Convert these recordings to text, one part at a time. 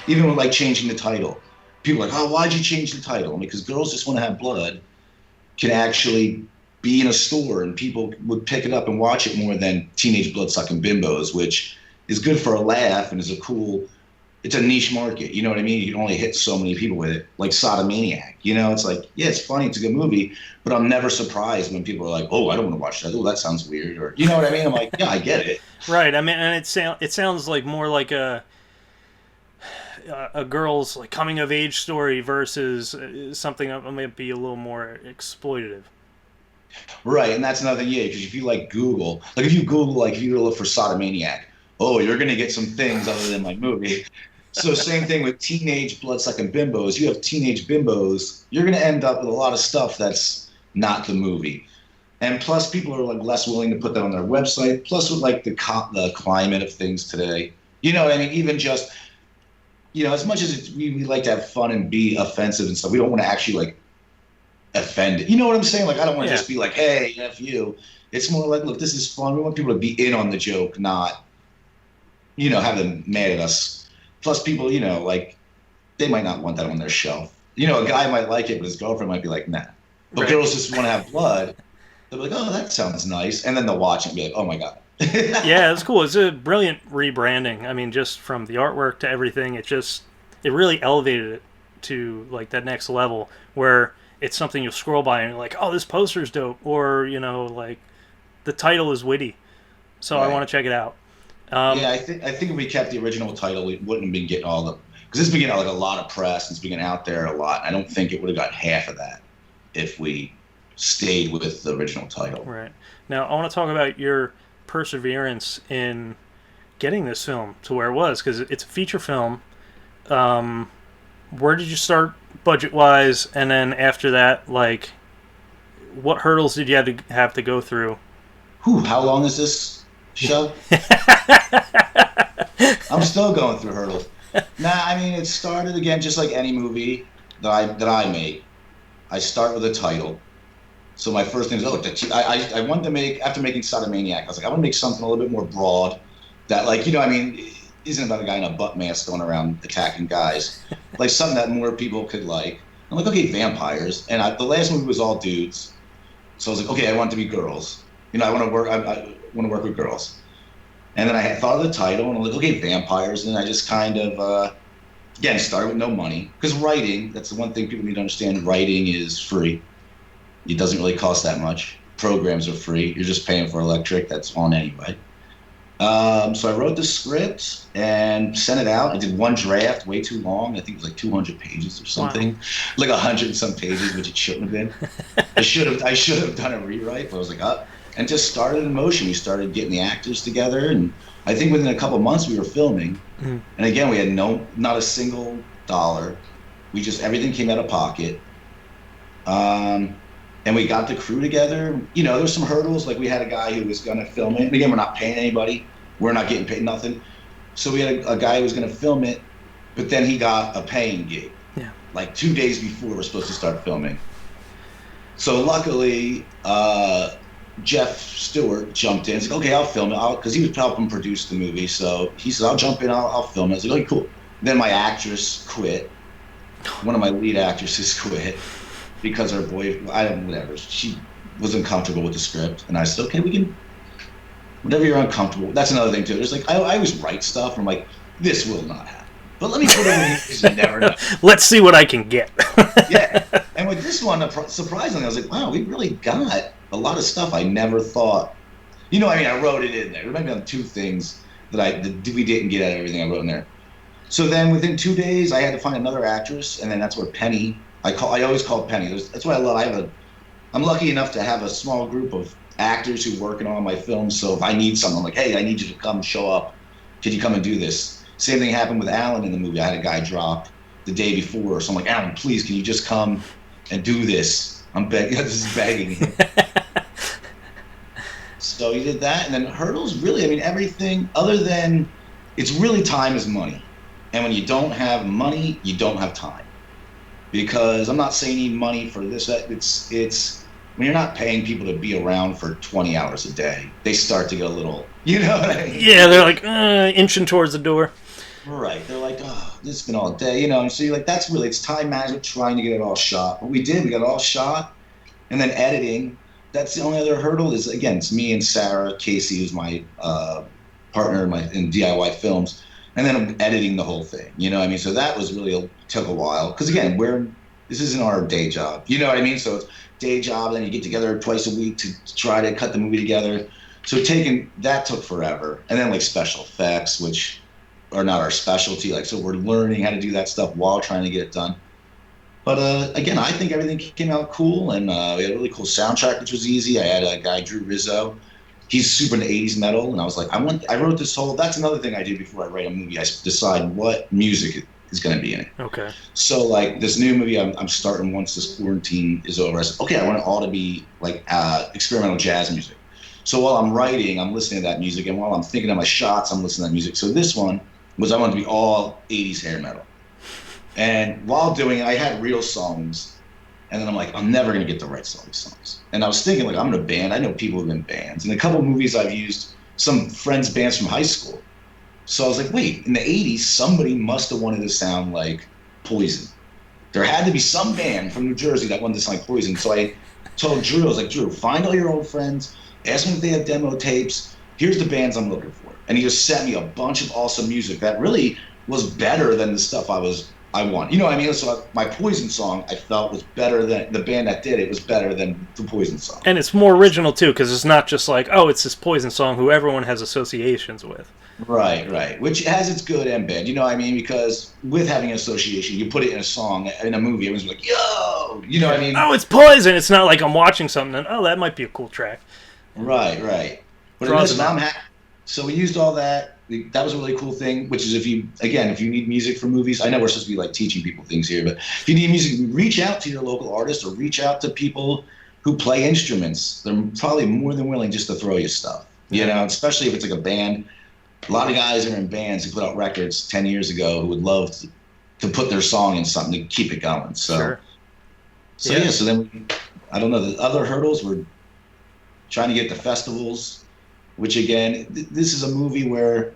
Even with like changing the title, people are like, oh, why'd you change the title? Because Girls Just Want to Have Blood can actually be in a store and people would pick it up and watch it more than Teenage Bloodsucking Bimbos, which is good for a laugh and is a cool, it's a niche market. You know what I mean? You can only hit so many people with it. Like Sodomaniac, you know, it's like, yeah, it's funny, it's a good movie, but I'm never surprised when people are like, oh, I don't want to watch that. Oh, that sounds weird. Or, you know what I mean? I'm like, yeah, I get it. Right. I mean, and it sounds like more like a girl's like coming of age story versus something that might be a little more exploitative. Right. And that's another thing, yeah, because if you like Google, like if you Google, like if you look for Sodomaniac, oh, you're going to get some things other than my movie. So same thing with teenage bloodsucking bimbos. You have teenage bimbos, you're going to end up with a lot of stuff that's not the movie. And plus, people are like less willing to put that on their website. Plus, with like the climate of things today, you know what I mean? Even just, you know, as much as we like to have fun and be offensive and stuff, we don't want to actually like offend it. You know what I'm saying? Like, I don't want to Yeah. just be like, hey, F you. It's more like, look, this is fun. We want people to be in on the joke, not, you know, have them mad at us. Plus, people, you know, like, they might not want that on their shelf. You know, a guy might like it, but his girlfriend might be like, nah. But Right. Girls Just Want to Have Blood. They'll be like, oh, that sounds nice. And then they'll watch it and be like, oh my God. Yeah, it's cool. It's a brilliant rebranding. I mean, just from the artwork to everything, it really elevated it to like that next level where it's something you'll scroll by and you're like, oh, this poster's dope, or you know, like the title is witty, so I Right. want to check it out. Yeah, I think if we kept the original title, we wouldn't have been getting all the, because it's been getting like a lot of press. It's been getting out there a lot. I don't think it would have got half of that if we stayed with the original title. Right. Now, I want to talk about your perseverance in getting this film to where it was because it's a feature film. Um, where did you start budget wise, and then after that, like, what hurdles did you have to go through? Whew, how long is this show? I'm still going through hurdles. Nah, I mean, it started again just like any movie that I make. I start with a title. So my first thing is, I wanted to make, after making Sodomaniac, I was like, I want to make something a little bit more broad that, like, you know, I mean, isn't about a guy in a butt mask going around attacking guys. Like something that more people could like. I'm like, okay, vampires. And the last movie was all dudes. So I was like, okay, I want it to be girls. You know, I want to work. I want to work with girls. And then I had thought of the title, and I'm like, okay, vampires. And I just kind of, again, started with no money because writing. That's the one thing people need to understand. Writing is free. It doesn't really cost that much. Programs are free. You're just paying for electric. That's on anyway. So I wrote the script and sent it out. I did one draft, way too long. I think it was like 200 pages or something, Wow. like 100 and some pages, which it shouldn't have been. I should have done a rewrite, but I was like, up, and just started in motion. We started getting the actors together, and I think within a couple of months we were filming. Mm. And again, we had not a single dollar. We just everything came out of pocket. And we got the crew together. You know, there was some hurdles. Like we had a guy who was going to film it. And again, we're not paying anybody. We're not getting paid nothing. So we had a guy who was going to film it, but then he got a paying gig. Yeah. Like 2 days before we're supposed to start filming. So luckily, Jeff Stewart jumped in. He's like, okay, I'll film it. Because he was helping produce the movie. So he said, I'll jump in. I'll film it. I was like, okay, cool. Then my actress quit. One of my lead actresses quit. Because her whatever, she was uncomfortable with the script. And I said, okay, we can, whatever you're uncomfortable with. That's another thing, too. There's like, I always write stuff, and I'm like, this will not happen. But let me put it in here because you never know. Let's see what I can get. Yeah. And with this one, surprisingly, I was like, wow, we really got a lot of stuff I never thought. You know, I mean, I wrote it in there. There might be on two things that we didn't get out of everything I wrote in there. So then within 2 days, I had to find another actress, and then that's where Penny, I always call Penny. That's what I love. I'm lucky enough to have a small group of actors who work in all my films. So if I need someone, I'm like, hey, I need you to come show up. Could you come and do this? Same thing happened with Alan in the movie. I had a guy drop the day before. So I'm like, Alan, please, can you just come and do this? I'm begging. This is begging him. So he did that. And then hurdles, really, I mean, everything other than, it's really time is money. And when you don't have money, you don't have time. Because I'm not saying you need money for this. It's when you're not paying people to be around for 20 hours a day, they start to get a little, you know what I mean? Yeah, they're like inching towards the door. Right. They're like, oh, it's been all day, And so you're like, that's really, it's time management, trying to get it all shot. But we did, we got it all shot. And then editing, that's the only other hurdle is, again, it's me and Sarah Casey, who's my partner in D.I.Why films. And then I'm editing the whole thing, So that was really, took a while. Because again, this isn't our day job, you know what I mean? So it's day job, then you get together twice a week to try to cut the movie together. So that took forever. And then like special effects, which are not our specialty. Like, so we're learning how to do that stuff while trying to get it done. But again, I think everything came out cool, and we had a really cool soundtrack, which was easy. I had a guy, Drew Rizzo. He's super into 80s metal, and I was like, I wrote this whole, that's another thing I do before I write a movie. I decide what music is going to be in it. Okay. So like this new movie I'm starting once this quarantine is over, I said, okay, I want it all to be like experimental jazz music. So while I'm writing, I'm listening to that music, and while I'm thinking of my shots, I'm listening to that music. So this one was, I wanted to be all 80s hair metal. And while doing it, I had real songs, and then I'm like, I'm never going to get to write all these songs. And I was thinking, like, I'm in a band. I know people who've been bands. In a couple of movies, I've used some friends' bands from high school. So I was like, wait, in the 80s, somebody must have wanted to sound like Poison. There had to be some band from New Jersey that wanted to sound like Poison. So I told Drew, I was like, Drew, find all your old friends, ask them if they have demo tapes. Here's the bands I'm looking for. And he just sent me a bunch of awesome music that really was better than the stuff I want. You know what I mean? So my Poison song, I felt, was better than the band that did it, was better than the Poison song. And it's more original too, because it's not just like, oh, it's this Poison song who everyone has associations with. Right. Which has its good and bad. You know what I mean? Because with having an association, you put it in a song, in a movie, everyone's like, yo! You know what I mean? Oh, it's Poison! It's not like I'm watching something and, oh, that might be a cool track. Right. But in this one, so we used all that. That was a really cool thing, which is if you need music for movies, I know we're supposed to be like teaching people things here, but if you need music, reach out to your local artist or reach out to people who play instruments. They're probably more than willing just to throw you stuff, especially if it's like a band. A lot of guys are in bands who put out records 10 years ago who would love to put their song in something to keep it going. So, sure. So then I don't know, the other hurdles were trying to get to festivals, which again, this is a movie where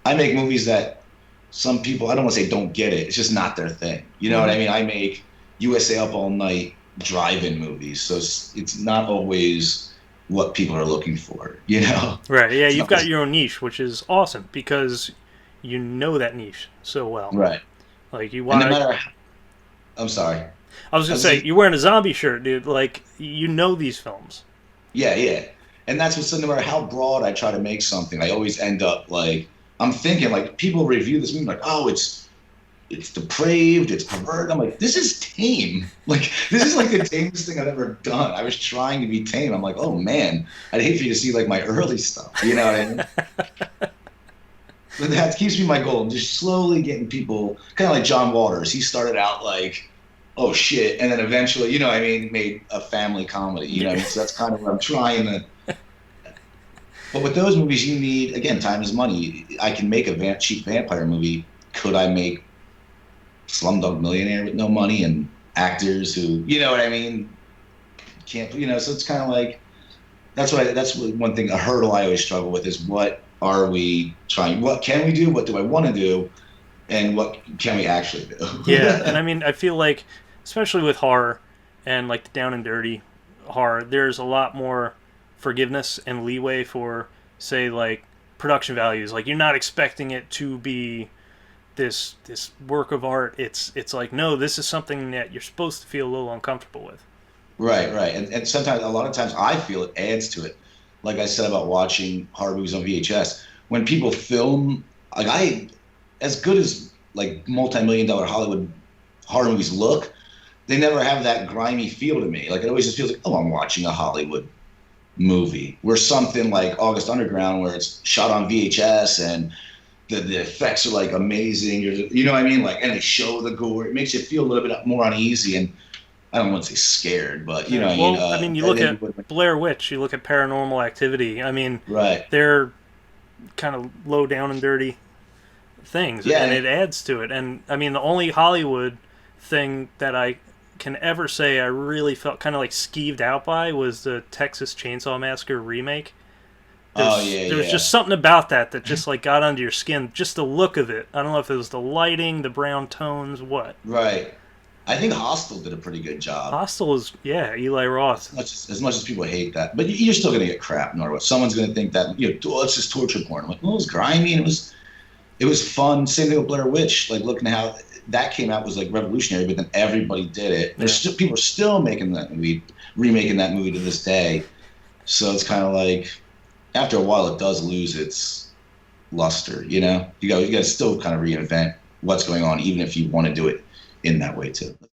I make movies that some people, I don't want to say don't get it, it's just not their thing. You know what I mean? I make USA Up All Night drive-in movies, so it's not always what people are looking for, Right, yeah, you've got your own niche, which is awesome, because you know that niche so well. Right. Like, you want to... I'm sorry. I was going to say, you're wearing a zombie shirt, dude. Like, you know these films. Yeah. And that's what's, no matter how broad I try to make something, I always end up, like, I'm thinking, like, people review this movie like, oh, it's depraved, it's perverted. I'm like, this is tame. Like, this is like the tamest thing I've ever done. I was trying to be tame. I'm like, oh man, I'd hate for you to see like my early stuff. You know what I mean? But that keeps me my goal. I'm just slowly getting people, kind of like John Waters. He started out like, oh shit, and then eventually, made a family comedy. So that's kind of what I'm trying to. But with those movies, you need, again, time is money. I can make a cheap vampire movie. Could I make Slumdog Millionaire with no money and actors who, you know what I mean, can't, so it's kind of like, that's one thing, a hurdle I always struggle with is what are we trying, what can we do, what do I want to do, and what can we actually do? Yeah, and I mean, I feel like, especially with horror and like the down and dirty horror, there's a lot more forgiveness and leeway for, say, like production values. Like, you're not expecting it to be this work of art. It's like, no, this is something that you're supposed to feel a little uncomfortable with. Right. And sometimes, a lot of times, I feel it adds to it. Like I said about watching horror movies on VHS, when people film, like as good as like multi-million-dollar Hollywood horror movies look, they never have that grimy feel to me. Like, it always just feels like, oh, I'm watching a Hollywood movie. Where something like August Underground, where it's shot on VHS and the effects are like amazing, you know what I mean? Like, and they show the gore. It makes you feel a little bit more uneasy, and I don't want to say scared, but you know what I mean. You look at Blair Witch, you look at Paranormal Activity. I mean, right? They're kind of low down and dirty things, and it adds to it. And I mean, the only Hollywood thing that I can ever say I really felt kind of like skeeved out by was the Texas Chainsaw Massacre remake. Oh yeah, There was just yeah. something about that just like got under your skin. Just the look of it. I don't know if it was the lighting, the brown tones, what. Right. I think Hostel did a pretty good job. Hostel is, yeah, Eli As Roth. much as much as people hate that, but you're still gonna get crap no matter what. Someone's gonna think that oh, it's just torture porn. I'm like, well, it was grimy and it was fun. Same thing with Blair Witch. Like looking how that came out was like revolutionary, but then everybody did it. Yeah. People are still making that movie, remaking that movie to this day. So it's kind of like after a while, it does lose its luster. You got to still kind of reinvent what's going on, even if you want to do it in that way too.